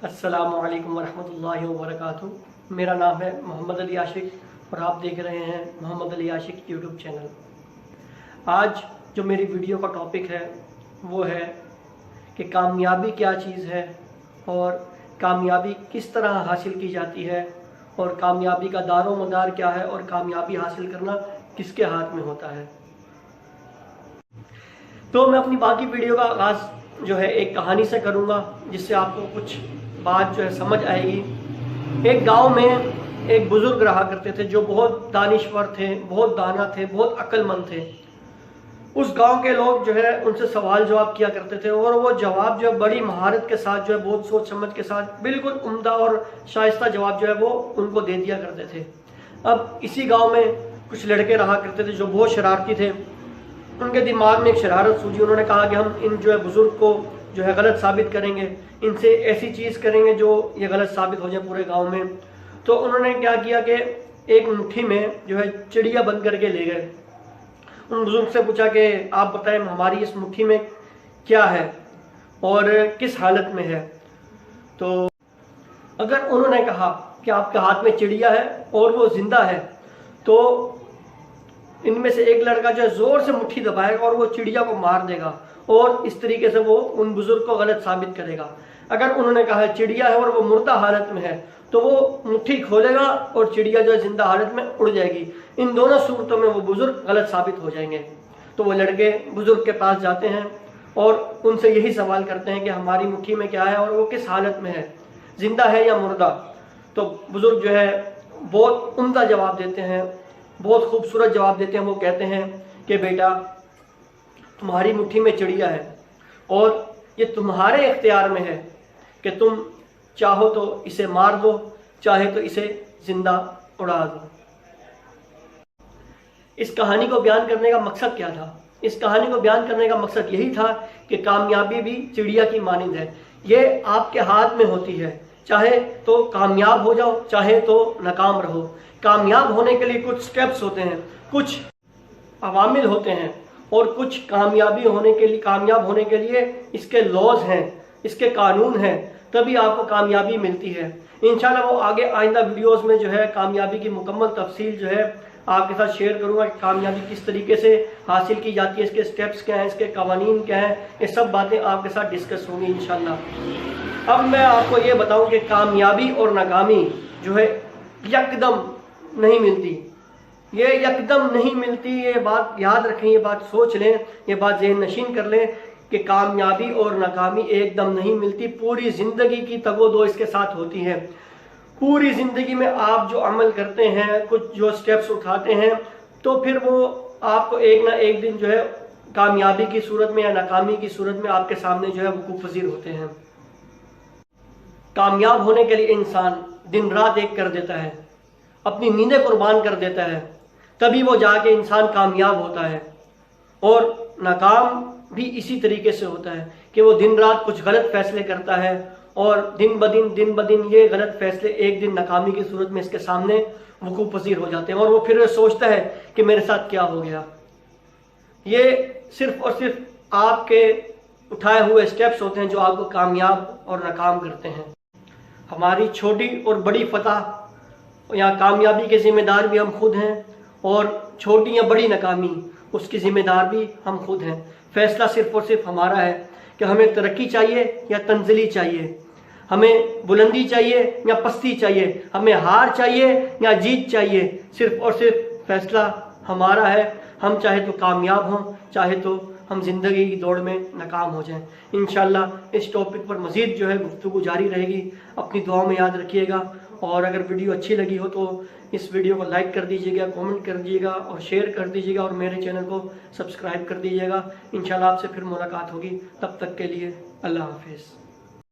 अस्सलामु अलैकुम वरहमतुल्लाहि वबरकातुहू। मेरा नाम है मोहम्मद अली आशिक और आप देख रहे हैं मोहम्मद अली आशिक यूट्यूब चैनल। आज जो मेरी वीडियो का टॉपिक है वो है कि कामयाबी क्या चीज़ है और कामयाबी किस तरह हासिल की जाती है और कामयाबी का दारो मदार क्या है और कामयाबी हासिल करना किसके हाथ में होता है। तो मैं अपनी बाकी वीडियो का आगाज़ जो है एक कहानी से करूँगा जिससे आपको कुछ बात जो है समझ आएगी। एक गांव में एक बुज़ुर्ग रहा करते थे जो बहुत दानिश्वर थे, बहुत दाना थे, बहुत अक्लमंद थे। उस गांव के लोग जो है उनसे सवाल जवाब किया करते थे और वो जवाब जो है बड़ी महारत के साथ जो है बहुत सोच समझ के साथ बिल्कुल उम्दा और शाइस्ता जवाब जो है वो उनको दे दिया करते थे। अब इसी गाँव में कुछ लड़के रहा करते थे जो बहुत शरारती थे। उनके दिमाग में एक शरारत सूझी। उन्होंने कहा कि हम इन जो है बुज़ुर्ग को जो है गलत साबित करेंगे, इनसे ऐसी चीज़ करेंगे जो ये गलत साबित हो जाए पूरे गांव में। तो उन्होंने क्या किया कि एक मुट्ठी में जो है चिड़िया बंद करके ले गए। उन बुज़ुर्ग से पूछा कि आप बताएं हमारी इस मुट्ठी में क्या है और किस हालत में है। तो अगर उन्होंने कहा कि आपके हाथ में चिड़िया है और वो ज़िंदा है तो इनमें से एक लड़का जो है ज़ोर से मुट्ठी दबाएगा और वो चिड़िया को मार देगा और इस तरीके से वो उन बुज़ुर्ग को गलत साबित करेगा। अगर उन्होंने कहा चिड़िया है और वो मुर्दा हालत में है तो वो मुट्ठी खोलेगा और चिड़िया जो है जिंदा हालत में उड़ जाएगी। इन दोनों सूरतों में वो बुज़ुर्ग गलत साबित हो जाएंगे। तो वो लड़के बुज़ुर्ग के पास जाते हैं और उनसे यही सवाल करते हैं कि हमारी मुट्ठी में क्या है और वो किस हालत में है, जिंदा है या मुर्दा। तो बुज़ुर्ग जो है बहुत उम्दा जवाब देते हैं, बहुत खूबसूरत जवाब देते हैं। वो कहते हैं कि बेटा तुम्हारी मुट्ठी में चिड़िया है और ये तुम्हारे इख्तियार में है कि तुम चाहो तो इसे मार दो, चाहे तो इसे जिंदा उड़ा दो। इस कहानी को बयान करने का मकसद क्या था? इस कहानी को बयान करने का मकसद यही था कि कामयाबी भी चिड़िया की मानिंद है। ये आपके हाथ में होती है, चाहे तो कामयाब हो जाओ, चाहे तो नाकाम रहो। कामयाब होने के लिए कुछ स्टेप्स होते हैं, कुछ अवामिल होते हैं और कुछ कामयाब होने के लिए इसके लॉज हैं, इसके कानून हैं, तभी आपको कामयाबी मिलती है। इंशाल्लाह वो आगे आइंदा वीडियोस में जो है कामयाबी की मुकम्मल तफसील जो है आपके साथ शेयर करूंगा कि कामयाबी किस तरीके से हासिल की जाती है, इसके स्टेप्स क्या हैं, इसके कवानीन क्या हैं, ये सब बातें आपके साथ डिस्कस होंगी इंशाल्लाह। अब मैं आपको ये बताऊं कि कामयाबी और नाकामी जो है यकदम नहीं मिलती, ये यकदम नहीं मिलती। ये बात याद रखें, ये बात सोच लें, ये बात ज़हन नशीन कर लें कि कामयाबी और नाकामी एकदम नहीं मिलती। पूरी ज़िंदगी की तगोदो इसके साथ होती है। पूरी ज़िंदगी में आप जो अमल करते हैं, कुछ जो स्टेप्स उठाते हैं, तो फिर वो आपको एक ना एक दिन जो है कामयाबी की सूरत में या नाकामी की सूरत में आपके सामने जो है वकूफ़ पज़ीर होते हैं। कामयाब होने के लिए इंसान दिन रात एक कर देता है, अपनी नींदें कुर्बान कर देता है, तभी वो जाके इंसान कामयाब होता है। और नाकाम भी इसी तरीके से होता है कि वो दिन रात कुछ गलत फैसले करता है और दिन ब दिन ये गलत फैसले एक दिन नाकामी की सूरत में इसके सामने वकूफ़ पज़ीर हो जाते हैं और वो फिर सोचता है कि मेरे साथ क्या हो गया। ये सिर्फ और सिर्फ आपके उठाए हुए स्टेप्स होते हैं जो आपको कामयाब और नाकाम करते हैं। हमारी छोटी और बड़ी फतह या कामयाबी के ज़िम्मेदार भी हम खुद हैं और छोटी या बड़ी नाकामी उसकी ज़िम्मेदार भी हम खुद हैं। फैसला सिर्फ और सिर्फ हमारा है कि हमें तरक्की चाहिए या तंज़ली चाहिए, हमें बुलंदी चाहिए या पस्ती चाहिए, हमें हार चाहिए या जीत चाहिए। सिर्फ और सिर्फ फैसला हमारा है। हम चाहे तो कामयाब हों, चाहे तो हम ज़िंदगी की दौड़ में नाकाम हो जाएं। इंशाल्लाह इस टॉपिक पर मज़ीद जो है गुफ्तगू जारी रहेगी। अपनी दुआओं में याद रखिएगा और अगर वीडियो अच्छी लगी हो तो इस वीडियो को लाइक कर दीजिएगा, कमेंट कर दीजिएगा और शेयर कर दीजिएगा और मेरे चैनल को सब्सक्राइब कर दीजिएगा। इंशाल्लाह आपसे फिर मुलाकात होगी। तब तक के लिए अल्लाह हाफिज़।